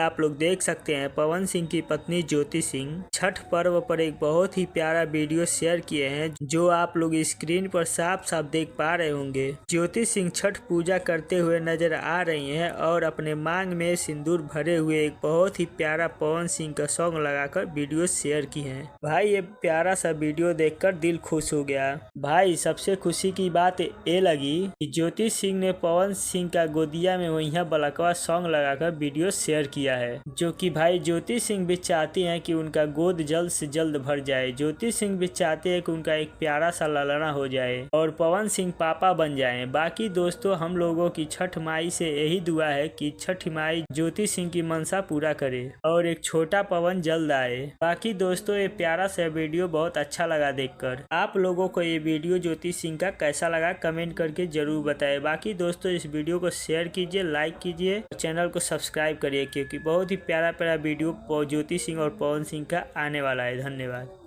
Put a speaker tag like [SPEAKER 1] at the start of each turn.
[SPEAKER 1] आप लोग देख सकते हैं पवन सिंह की पत्नी ज्योति सिंह छठ पर्व पर एक बहुत ही प्यारा वीडियो शेयर किए हैं, जो आप लोग स्क्रीन पर साफ साफ देख पा रहे होंगे। ज्योति सिंह छठ पूजा करते हुए नजर आ रही हैं और अपने मांग में सिंदूर भरे हुए एक बहुत ही प्यारा पवन सिंह का सॉन्ग लगाकर वीडियो शेयर की है। भाई ये प्यारा सा वीडियो देखकर दिल खुश हो गया। भाई सबसे खुशी की बात ये लगी कि ज्योति सिंह ने पवन सिंह का गोदिया में वही बलकवा सॉन्ग लगाकर वीडियो शेयर किया है, जो कि भाई ज्योति सिंह भी चाहती हैं कि उनका गोद जल्द से जल्द भर जाए। ज्योति सिंह भी चाहते हैं कि उनका एक प्यारा सा ललना हो जाए और पवन सिंह पापा बन जाएं। बाकी दोस्तों हम लोगों की छठ माई से यही दुआ है कि छठ माई ज्योति सिंह की मनसा पूरा करे और एक छोटा पवन जल्द आए। बाकी दोस्तों ये प्यारा सा वीडियो बहुत अच्छा लगा देखकर। आप लोगों को ये वीडियो ज्योति सिंह का कैसा लगा कमेंट करके जरूर बताएं। बाकी दोस्तों इस वीडियो को शेयर कीजिए, लाइक कीजिए, चैनल को सब्सक्राइब करिए, क्योंकि बहुत ही प्यारा प्यारा वीडियो ज्योति सिंह और पवन सिंह का आने वाला है। धन्यवाद।